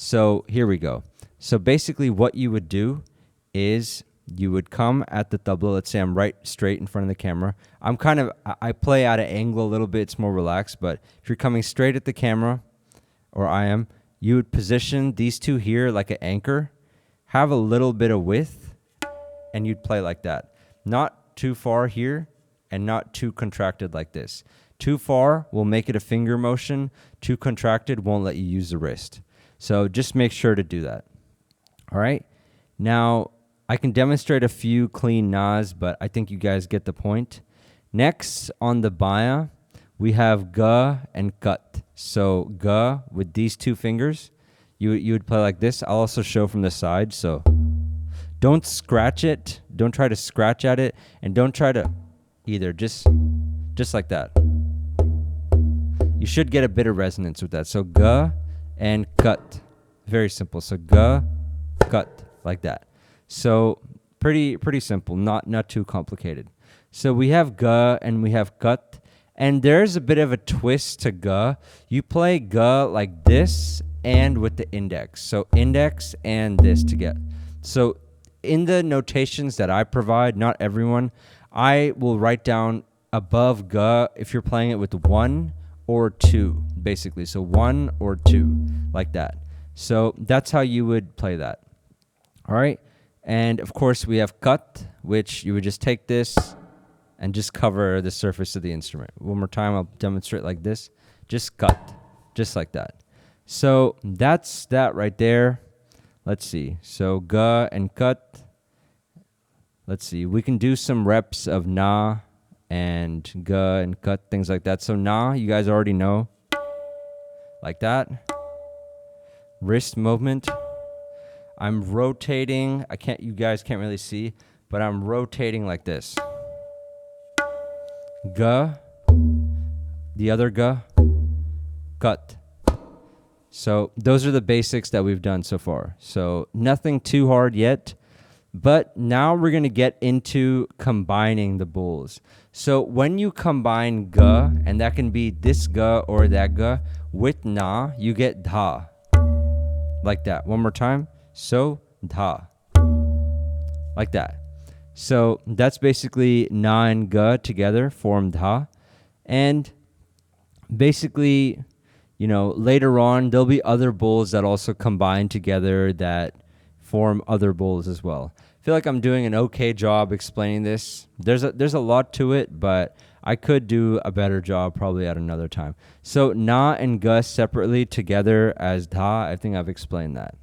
So here we go. So basically what you would do is you would come at the tabla. Let's say I'm right straight in front of the camera. I play at an angle a little bit. It's more relaxed. But if you're coming straight at the camera, or I am, you would position these two here like an anchor, have a little bit of width, and you'd play like that. Not too far here and not too contracted like this. Too far will make it a finger motion. Too contracted won't let you use the wrist. So just make sure to do that. All right. Now, I can demonstrate a few clean nas, but I think you guys get the point. Next, on the baya, we have ga and cut. So ga with these two fingers, you would play like this. I'll also show from the side. So don't scratch it. Don't try to scratch at it, and don't try to either. Just like that. You should get a bit of resonance with that. So ga and cut. Very simple. So ga, cut, like that. So pretty simple, not too complicated. So we have ga and we have cut, and there's a bit of a twist to ga. You play ga like this and with the index. So index and this together. So in the notations that I provide, not everyone, I will write down above ga if you're playing it with 1 or 2, basically. So 1 or 2, like that. So that's how you would play that. All right. And of course we have cut, which you would just take this and just cover the surface of the instrument. One more time, I'll demonstrate like this. Just cut, just like that. So that's that right there. Let's see. So ga and cut. Let's see. We can do some reps of na and ga and cut, things like that. So na, you guys already know. Like that. Wrist movement. I'm rotating. You guys can't really see, but I'm rotating like this. Ga, the other ga, cut. So those are the basics that we've done so far. So nothing too hard yet, but now we're going to get into combining the bowls. So when you combine ga, and that can be this ga or that ga, with na, you get dha. Like that. One more time. So, dha. Like that. So, that's basically na and ga together form dha. And basically, later on, there'll be other bowls that also combine together that form other bowls as well. I feel like I'm doing an okay job explaining this. There's a lot to it, but I could do a better job probably at another time. So na and ga separately together as dha, I think I've explained that.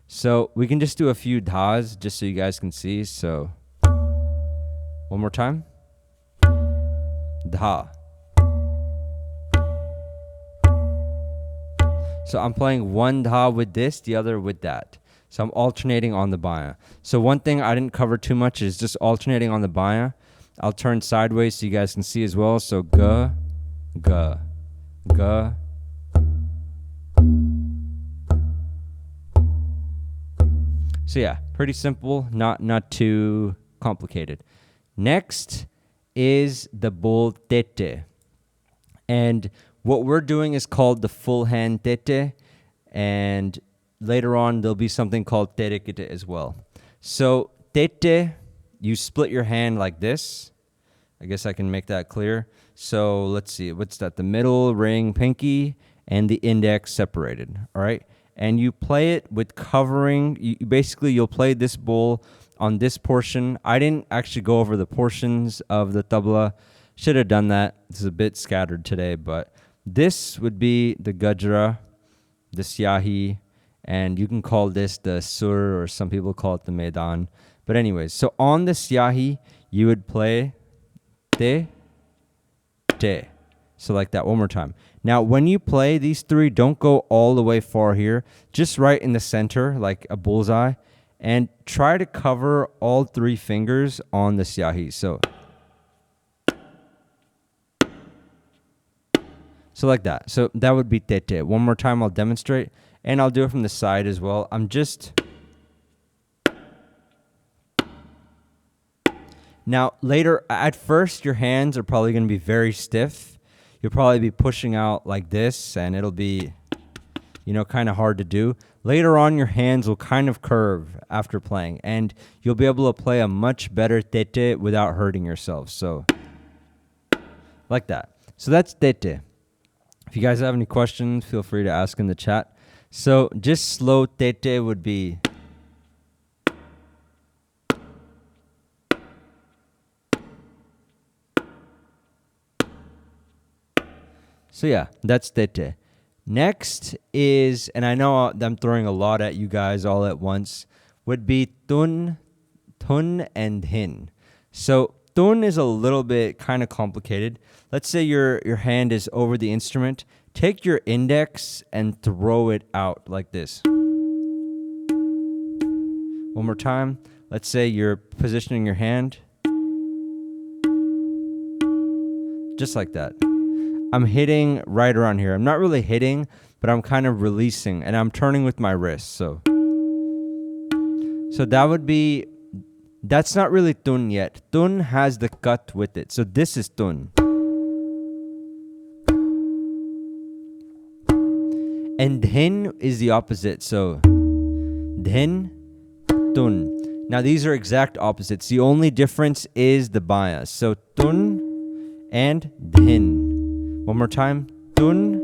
So we can just do a few dhas just so you guys can see. So one more time. Dha. So I'm playing one dha with this, the other with that. So I'm alternating on the baya. So one thing I didn't cover too much is just alternating on the baya. I'll turn sideways so you guys can see as well. So ga, ga, ga. So yeah, pretty simple, not too complicated. Next is the bowl tete. And what we're doing is called the full hand tete. And later on, there'll be something called terekete as well. So tete, you split your hand like this. I guess I can make that clear. So let's see, what's that? The middle ring, pinky, and the index separated, all right? And you play it with covering. You'll play this bowl on this portion. I didn't actually go over the portions of the tabla. Should have done that. It's a bit scattered today, but this would be the gajra, the syahi, and you can call this the sur, or some people call it the maidan. But anyways, so on the syahi, you would play te, te. So like that, one more time. Now, when you play these three, don't go all the way far here. Just right in the center, like a bullseye. And try to cover all three fingers on the syahi. So like that. So that would be tete. One more time, I'll demonstrate. And I'll do it from the side as well. Now, later, at first, your hands are probably going to be very stiff. You'll probably be pushing out like this, and it'll be kind of hard to do. Later on, your hands will kind of curve after playing, and you'll be able to play a much better tete without hurting yourself. So, like that. So that's tete. If you guys have any questions, feel free to ask in the chat. So just slow tete would be. So yeah, that's tete. Next is, and I know I'm throwing a lot at you guys all at once, would be tun, and hin. So tun is a little bit kind of complicated. Let's say your hand is over the instrument. Take your index and throw it out like this. One more time. Let's say you're positioning your hand. Just like that. I'm hitting right around here. I'm not really hitting, but I'm kind of releasing, and I'm turning with my wrist. So that would be, that's not really tun yet. Tun has the cut with it. So this is tun. And dhin is the opposite. So dhin, tun. Now these are exact opposites. The only difference is the bias. So tun and dhin. One more time. Tun,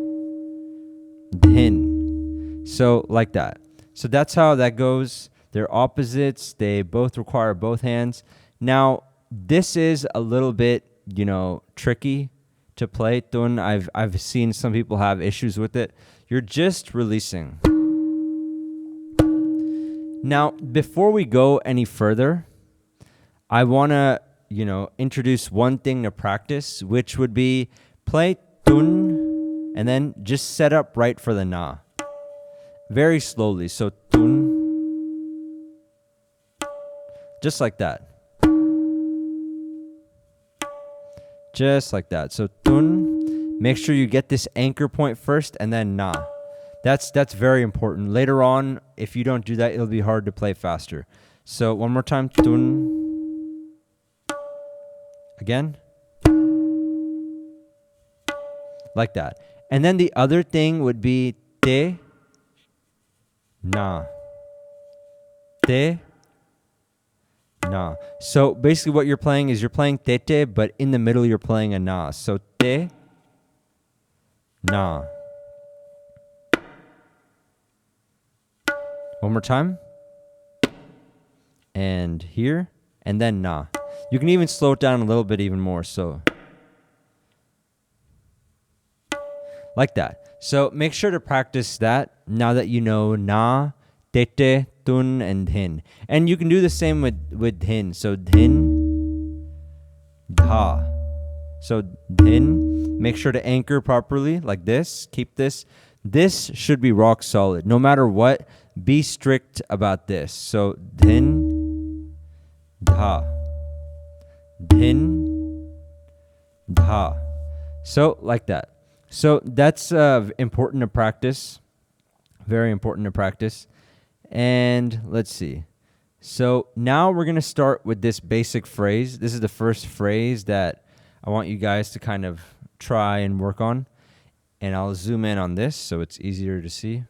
dhin. So like that. So that's how that goes. They're opposites. They both require both hands. Now, this is a little bit, tricky to play. Tun, I've seen some people have issues with it. You're just releasing. Now, before we go any further, I want to, introduce one thing to practice, which would be play tun and then just set up right for the na. Very slowly. So tun. Just like that. Just like that. So tun. Make sure you get this anchor point first and then na. That's very important. Later on, if you don't do that, it'll be hard to play faster. So one more time. Tun. Again. Like that. And then the other thing would be te, na. Te, na. So basically what you're playing is you're playing tete, but in the middle you're playing a na. So te, na. One more time. And here, and then na. You can even slow it down a little bit even more. So like that. So make sure to practice that now that you know na, tete, tun, and dhin. And you can do the same with dhin. So dhin, dha. So dhin, make sure to anchor properly like this. Keep this. This should be rock solid. No matter what, be strict about this. So dhin, dha. Dhin, dha. So like that. So that's important to practice. Very important to practice. And let's see. So now we're going to start with this basic phrase. This is the first phrase that I want you guys to kind of try and work on. And I'll zoom in on this so it's easier to see.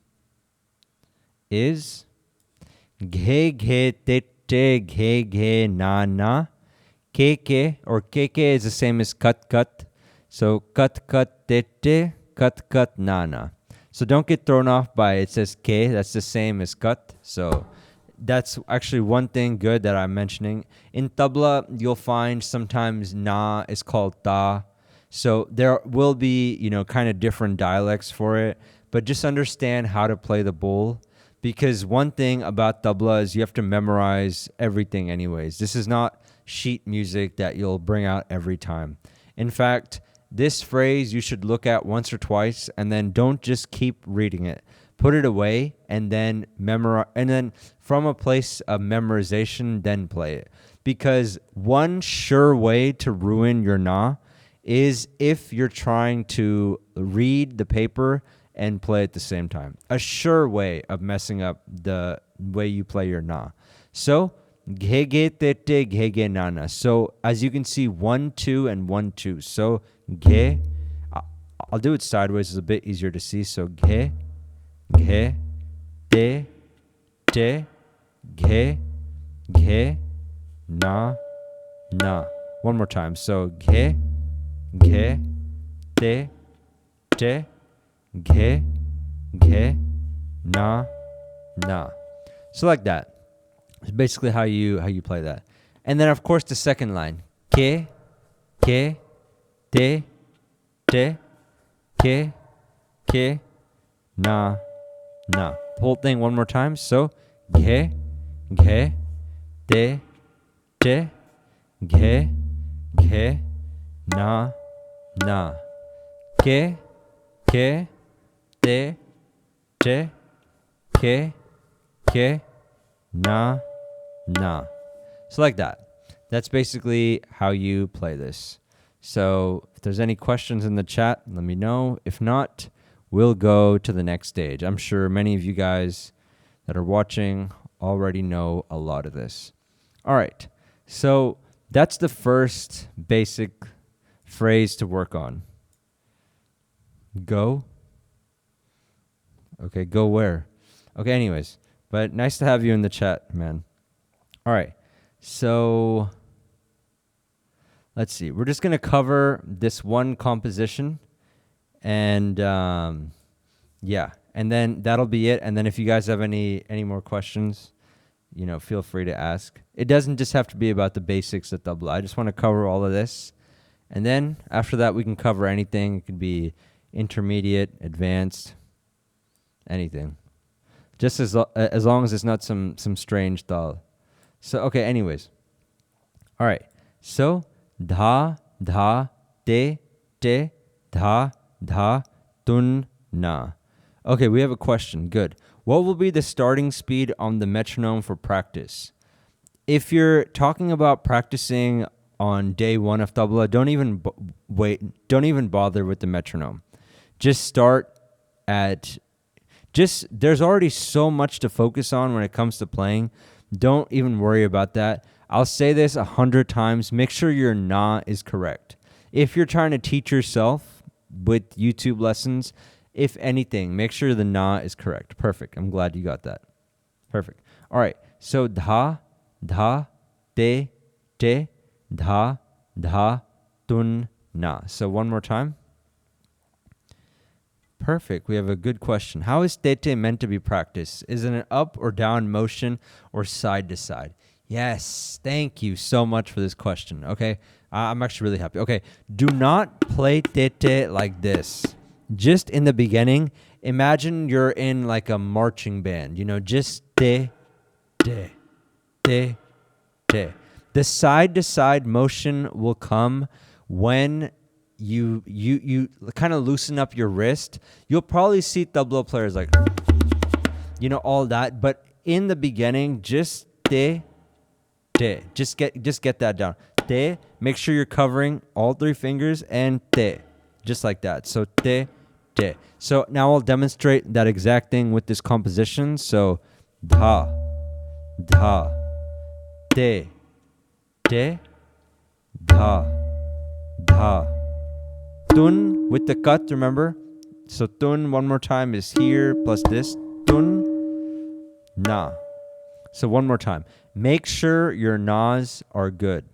Is ghe ghe tete ghe ghe na na. Keke, or keke is the same as cut cut. So cut cut tete, cut cut nana. So don't get thrown off by it says ke. That's the same as cut. So that's actually one thing good that I'm mentioning. In tabla, you'll find sometimes na is called ta. So there will be, kind of different dialects for it. But just understand how to play the bowl. Because one thing about tabla is you have to memorize everything anyways. This is not sheet music that you'll bring out every time. In fact, this phrase you should look at once or twice and then don't just keep reading it. Put it away and then memorize, and then from a place of memorization, then play it. Because one sure way to ruin your na is if you're trying to read the paper and play at the same time. A sure way of messing up the way you play your na. So Ghe tete ghe nana. So as you can see, 1 2 and 1 2. So ghe, I'll do it sideways. It's a bit easier to see. So ghe, ghe, te, te, ghe, ghe, na, na. One more time. So ghe, ghe, te, te, ghe, ghe, na, na. So like that. It's basically how you play that. And then of course the second line. Ke, te, te, ke, na, na. The whole thing one more time. So ghe, ghe, te, te, ghe, ghe, na, na. Ke, te, te, ke, na, na. So like that. That's basically how you play this. So if there's any questions in the chat, let me know. If not, we'll go to the next stage. I'm sure many of you guys that are watching already know a lot of this. All right. So that's the first basic phrase to work on. Go. Okay, go where? Okay, anyways. But nice to have you in the chat, man. All right. So let's see. We're just going to cover this one composition. And yeah. And then that'll be it. And then if you guys have any more questions, feel free to ask. It doesn't just have to be about the basics of tabla. I just want to cover all of this. And then after that, we can cover anything. It could be intermediate, advanced, anything. Just as long as it's not some strange tal. So, okay, anyways. All right. So, dha, te, dha, tun, na. Okay, we have a question. Good. What will be the starting speed on the metronome for practice? If you're talking about practicing on day one of tabla, don't even bother with the metronome. Just start at... there's already so much to focus on when it comes to playing. Don't even worry about that. I'll say this 100 times. Make sure your na is correct. If you're trying to teach yourself with YouTube lessons, if anything, make sure the na is correct. Perfect. I'm glad you got that. Perfect. All right. So dha, te, dha, tun, na. So one more time. Perfect. We have a good question. How is tete meant to be practiced? Is it an up or down motion or side to side? Yes. Thank you so much for this question. Okay. I'm actually really happy. Okay. Do not play tete like this. Just in the beginning, imagine you're in like a marching band. Just te. The side to side motion will come when you kind of loosen up your wrist. You'll probably see tabla players like, all that. But in the beginning, just te. Just get that down. Te. Make sure you're covering all three fingers and te. Just like that. So te. So now I'll demonstrate that exact thing with this composition. So dha, te, dha. Tun with the cut, remember? So tun one more time is here plus this. Tun, na. So one more time. Make sure your nas are good.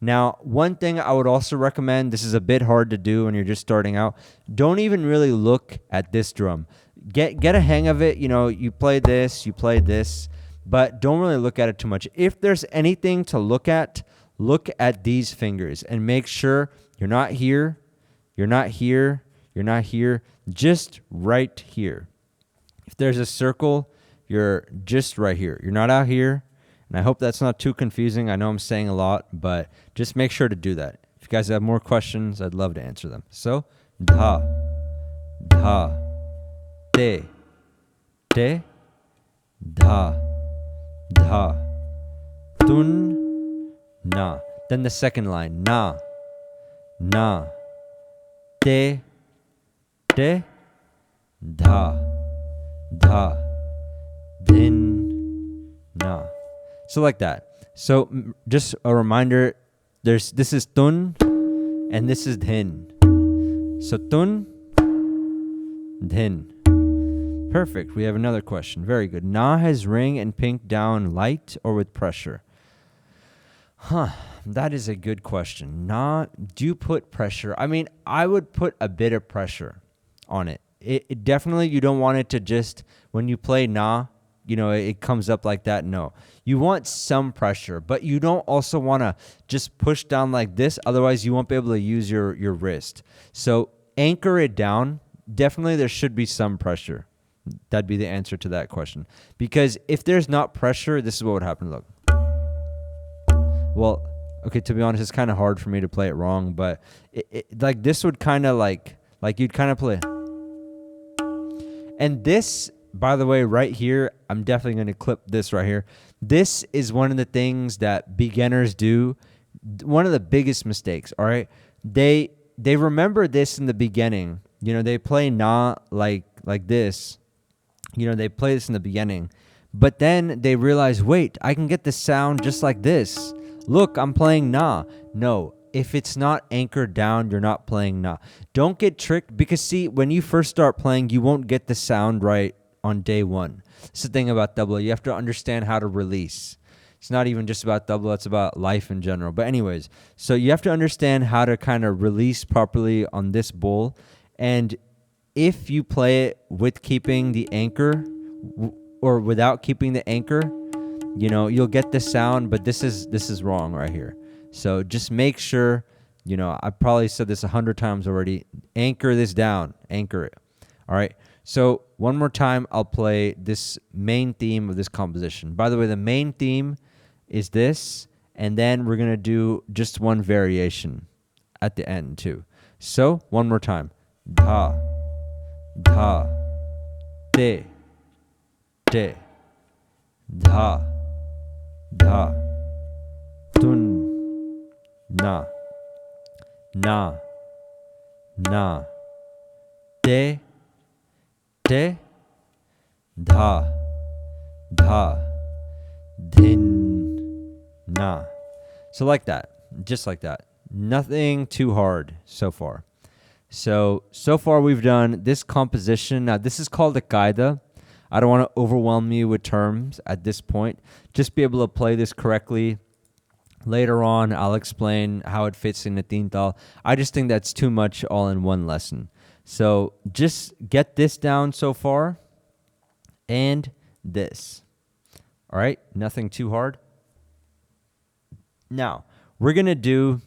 Now, one thing I would also recommend, this is a bit hard to do when you're just starting out, don't even really look at this drum. Get a hang of it. You play this, but don't really look at it too much. If there's anything to look at these fingers and make sure you're not here, just right here. If there's a circle, you're just right here. You're not out here. And I hope that's not too confusing. I know I'm saying a lot, but just make sure to do that. If you guys have more questions, I'd love to answer them. So, dha, te, dha, tun, na. Then the second line, na, te, dha, din, na. So like that. So just a reminder, this is tun and this is dhin. So tun, dhin. Perfect. We have another question. Very good. Na has ring and pink down light or with pressure? That is a good question. Na, do you put pressure? I mean, I would put a bit of pressure on it. It definitely, you don't want it to just, when you play na, it comes up like that. No. You want some pressure, but you don't also want to just push down like this. Otherwise, you won't be able to use your wrist. So anchor it down. Definitely, there should be some pressure. That'd be the answer to that question. Because if there's not pressure, this is what would happen. Look. Well, okay, to be honest, it's kind of hard for me to play it wrong, but like this would kind of like you'd kind of play. And this, by the way, right here, I'm definitely going to clip this right here. This is one of the things that beginners do. One of the biggest mistakes, all right? They remember this in the beginning. They play na like this. They play this in the beginning. But then they realize, wait, I can get the sound just like this. Look, I'm playing na. No, if it's not anchored down, you're not playing na. Don't get tricked because, see, when you first start playing, you won't get the sound right on day one. It's the thing about tabla. You have to understand how to release. It's not even just about tabla, it's about life in general. But anyways, so you have to understand how to kind of release properly on this bowl. And if you play it with keeping the anchor or without keeping the anchor, you'll get the sound, but this is wrong right here. So just make sure, I probably said this 100 times already, anchor this down, anchor it. All right. So one more time, I'll play this main theme of this composition. By the way, the main theme is this, and then we're going to do just one variation at the end too. So one more time. Dha, dha, te, te, dha, dha, tun, na, na, na, te, te, dha, dha, dhin, na. So like that, just like that. Nothing too hard so far. So far we've done this composition. Now this is called a qaida. I don't want to overwhelm you with terms at this point. Just be able to play this correctly. Later on, I'll explain how it fits in the tintal. I just think that's too much all in one lesson. So just get this down so far and this. All right, nothing too hard. Now, we're going to do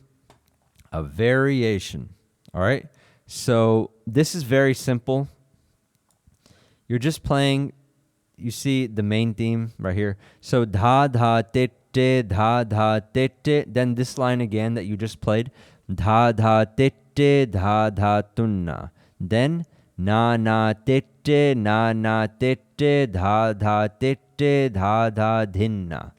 a variation. All right, so this is very simple. You're just playing, you see the main theme right here. So dha dha te te, dha dha te te. Then this line again that you just played. Dha dha te te, dha dha tunna. Then na na te te, na na te te, dha dha te te, dha dha dhinna.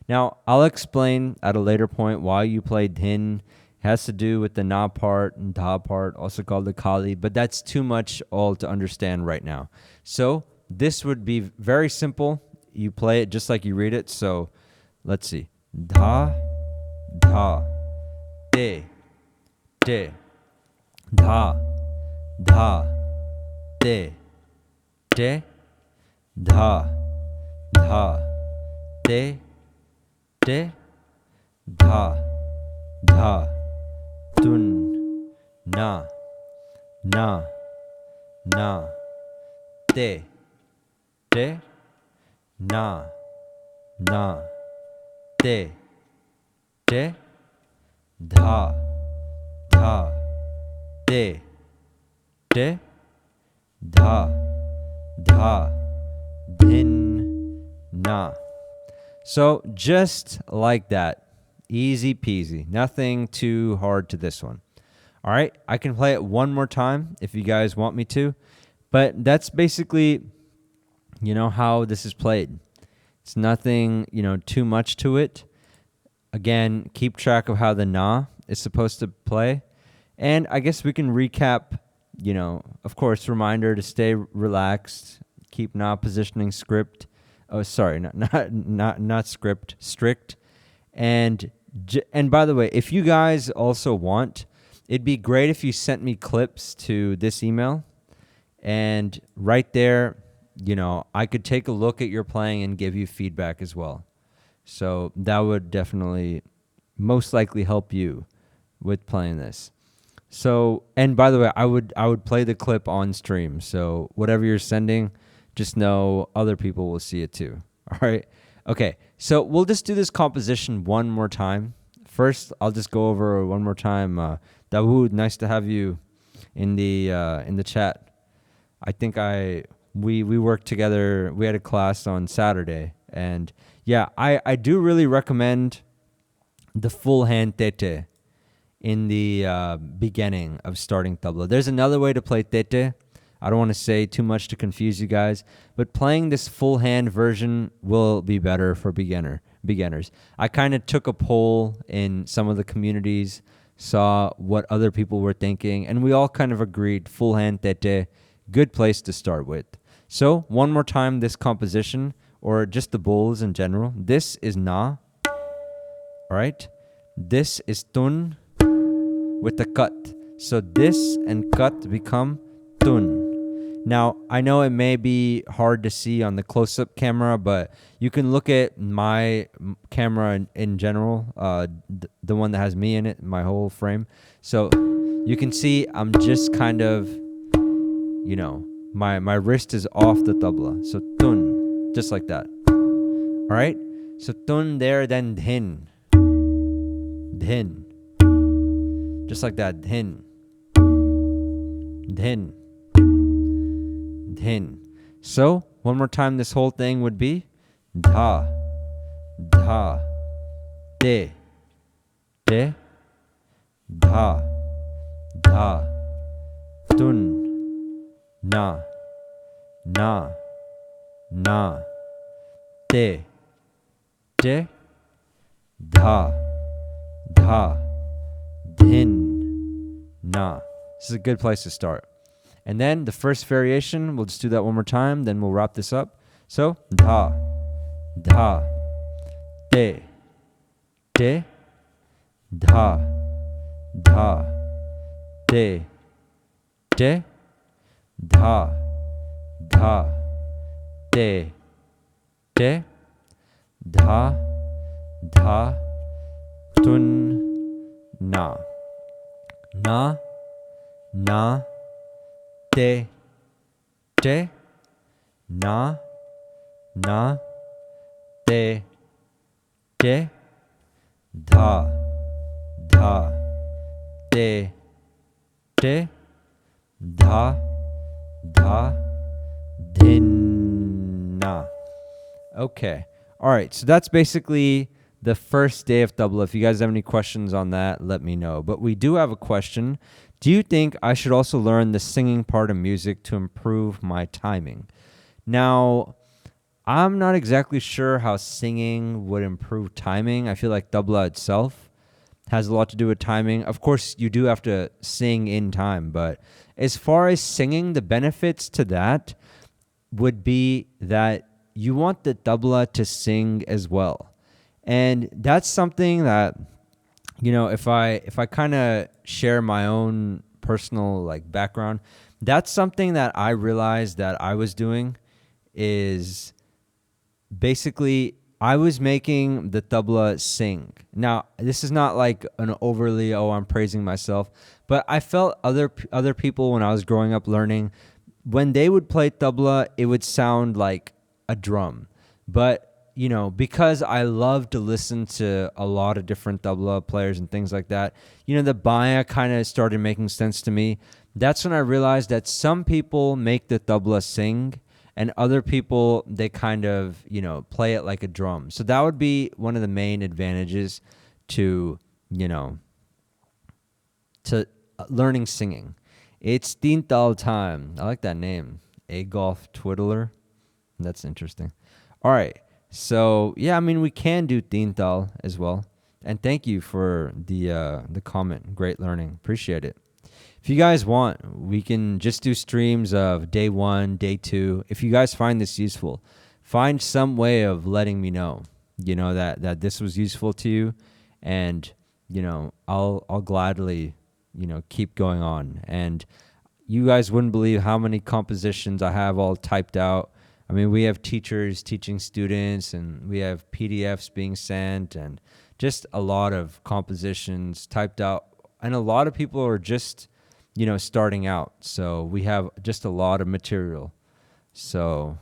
Now, I'll explain at a later point why you play dhin. It has to do with the na part and dha part, also called the kali, but that's too much all to understand right now. So this would be very simple. You play it just like you read it. So let's see. Dha, dha, te, te, dha, dha, te, te, dha, dha, te, te, dha, dha, tun, na, na, na, te, te, na, na, te, te, dha, dha, te, te, dha, dha, dhin, na. So just like that. Easy peasy. Nothing too hard to this one. All right. I can play it one more time if you guys want me to. But that's basically, how this is played. It's nothing, too much to it. Again, keep track of how the na is supposed to play. And I guess we can recap, of course, reminder to stay relaxed. Keep na positioning script. Oh, sorry, not script, strict. And by the way, if you guys also want, it'd be great if you sent me clips to this email. And right there, I could take a look at your playing and give you feedback as well. So that would definitely most likely help you with playing this. So, and by the way, I would play the clip on stream. So whatever you're sending, just know other people will see it too. All right. Okay. So we'll just do this composition one more time. First, I'll just go over one more time. Dawood, nice to have you in the chat. I think we worked together. We had a class on Saturday, and yeah, I do really recommend the full hand tete in the beginning of starting tabla. There's another way to play tete. I don't want to say too much to confuse you guys, but playing this full hand version will be better for beginners. I kind of took a poll in some of the communities, saw what other people were thinking, and we all kind of agreed full hand tete, good place to start with. So one more time, this composition, or just the bowls in general. This is na, all right? This is tun with the cut. So this and cut become tun. Now, I know it may be hard to see on the close-up camera, but you can look at my camera in general, the one that has me in it, my whole frame. So you can see I'm just kind of, my wrist is off the tabla. So tun, just like that. All right? So tun there, then dhin. Dhin. Just like that. Dhin. Dhin. Dhin. So, one more time, this whole thing would be dha. Dha. De. De. Dha. Dha. Tun. Na. Na. Na. De. De. Dha. Dha. Dhin. Na. This is a good place to start. And then the first variation, we'll just do that one more time, then we'll wrap this up. So, dha. Dha. De. De. Dha. Dha. De. De. Dha. Dha. De. De. Dha. Dha. Tun. Na. Na. Na. De. De. Na. Na. De. De. Dha. Dha. De. De. Dha. Dha. Dhin. Na. Okay. All right. So that's basically the first day of tabla. If you guys have any questions on that, let me know. But we do have a question. Do you think I should also learn the singing part of music to improve my timing? Now, I'm not exactly sure how singing would improve timing. I feel like tabla itself has a lot to do with timing. Of course, you do have to sing in time, but as far as singing, the benefits to that would be that you want the tabla to sing as well. And that's something that, if I kind of share my own personal background, that's something that I realized that I was doing is basically I was making the tabla sing. Now, this is not like an overly, I'm praising myself, but I felt other people when I was growing up learning, when they would play tabla, it would sound like a drum. But because I love to listen to a lot of different tabla players and things like that, the baya kind of started making sense to me. That's when I realized that some people make the tabla sing and other people, they kind of, play it like a drum. So that would be one of the main advantages to, to learning singing. It's Tintal time. I like that name. A golf twiddler. That's interesting. All right. So, yeah, we can do Tintal as well. And thank you for the comment. Great learning. Appreciate it. If you guys want, we can just do streams of day 1, day 2. If you guys find this useful, find some way of letting me know, that this was useful to you. And, I'll gladly, keep going on. And you guys wouldn't believe how many compositions I have all typed out I mean, we have teachers teaching students, and we have PDFs being sent, and just a lot of compositions typed out. And a lot of people are just, starting out. So we have just a lot of material. So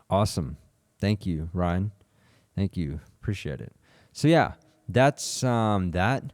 awesome. Thank you, Ryan. Thank you. Appreciate it. So yeah, that's that.